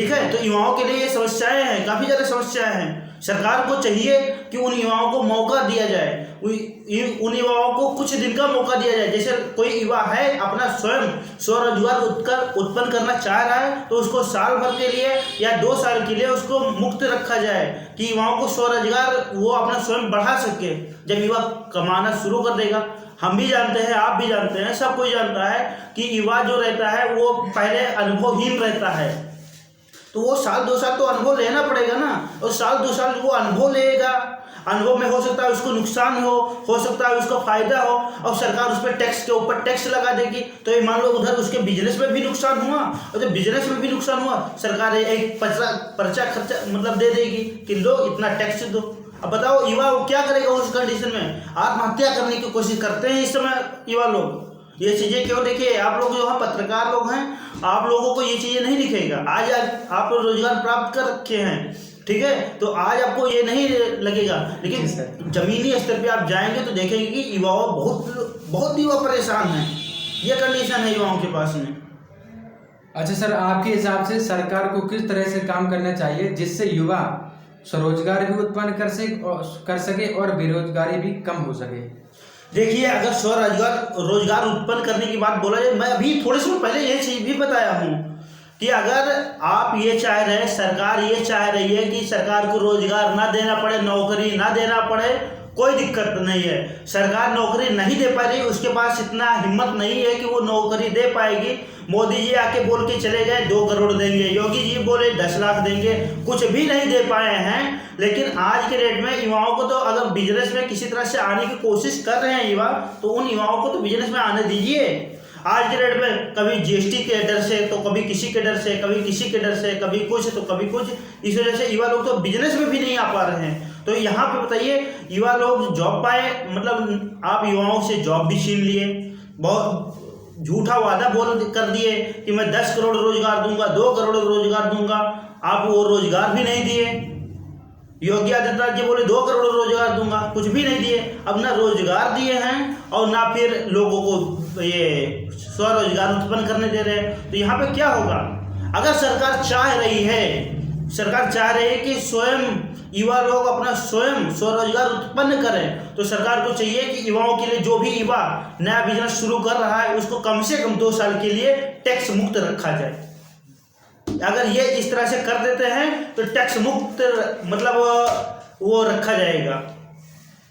ठीक है। तो युवाओं के लिए ये समस्याएं हैं, काफ़ी ज़्यादा समस्याएं हैं। सरकार को चाहिए कि उन युवाओं को मौका दिया जाए, उन युवाओं को कुछ दिन का मौका दिया जाए। जैसे कोई युवा है अपना स्वयं स्वरोजगार उत्पन्न करना चाह रहा है तो उसको साल भर के लिए या 2 साल के लिए उसको मुक्त रखा जाए कि युवाओं को स्वरोजगार वो अपना स्वयं बढ़ा सके। जब युवा कमाना शुरू कर देगा, हम भी जानते हैं, आप भी जानते हैं, सब कोई जानता है कि युवा जो रहता है वो पहले अनुभवहीन रहता है, तो वो साल 2 साल तो अनुभव लेना पड़ेगा ना। और साल 2 साल वो अनुभव लेगा, अनुभव में हो सकता है उसको नुकसान हो सकता है उसको फायदा हो, और सरकार उस पर टैक्स के ऊपर टैक्स लगा देगी। तो ये मान लो उधर उसके बिजनेस में भी नुकसान हुआ, और जब बिजनेस में भी नुकसान हुआ सरकार एक पर्चा खर्चा मतलब दे देगी कि लो इतना टैक्स दो। अब बताओ युवा क्या करेगा उस कंडीशन में? आत्महत्या करने की कोशिश करते हैं इस समय युवा लोग। ये चीज़ें क्यों? देखिए आप लोग जो है पत्रकार लोग हैं, आप लोगों को ये चीज़ें नहीं दिखेगा। आज आप लोग रोजगार प्राप्त कर रखे हैं, ठीक है, तो आज आपको ये नहीं लगेगा, लेकिन जमीनी स्तर पे आप जाएंगे तो देखेंगे कि युवाओं बहुत युवा परेशान हैं। ये कंडीशन है युवाओं के पास में। अच्छा सर, आपके हिसाब से सरकार को किस तरह से काम करना चाहिए जिससे युवा स्वरोजगार भी उत्पन्न कर सके और बेरोजगारी भी कम हो सके? देखिए अगर रोजगार उत्पन्न करने की बात बोला जाए, मैं अभी थोड़े समय पहले ये चीज़ भी बताया हूँ कि अगर आप ये चाह रहे हैं, सरकार ये चाह रही है कि सरकार को रोजगार ना देना पड़े, नौकरी ना देना पड़े, कोई दिक्कत नहीं है। सरकार नौकरी नहीं दे पा रही, उसके पास इतना हिम्मत नहीं है कि वो नौकरी दे पाएगी। मोदी जी आके बोल के चले गए 2 करोड़ देंगे, योगी जी बोले 10 लाख देंगे, कुछ भी नहीं दे पाए हैं। लेकिन आज के डेट में युवाओं को तो अगर बिजनेस में किसी तरह से आने की कोशिश कर रहे हैं युवा, तो उन युवाओं को तो बिजनेस में आने दीजिए। आज के डेट में कभी जीएसटी के डर से, तो कभी किसी के डर से, कभी किसी के डर से, कभी कुछ तो कभी कुछ, इस वजह से युवा लोग तो बिजनेस में भी नहीं आ पा रहे हैं। तो यहाँ पे बताइए युवा लोग जॉब पाए, मतलब आप युवाओं से जॉब भी छीन लिए, बहुत झूठा वादा कर दिए कि मैं 10 करोड़ रोजगार दूंगा, 2 करोड़ रोजगार दूंगा, आप वो रोजगार भी नहीं दिए। योगी आदित्यनाथ जी बोले 2 करोड़ रोजगार दूंगा, कुछ भी नहीं दिए। अब ना रोजगार दिए हैं और ना फिर लोगों को ये स्वरोजगार उत्पन्न करने दे रहे हैं। तो यहाँ पे क्या होगा? अगर सरकार चाह रही है कि स्वयं युवा लोग अपना स्वयं स्वरोजगार उत्पन्न करें, तो सरकार को चाहिए कि युवाओं के लिए जो भी युवा नया बिजनेस शुरू कर रहा है उसको कम से कम 2 साल के लिए टैक्स मुक्त रखा जाए। अगर ये इस तरह से कर देते हैं तो टैक्स मुक्त मतलब वो रखा जाएगा।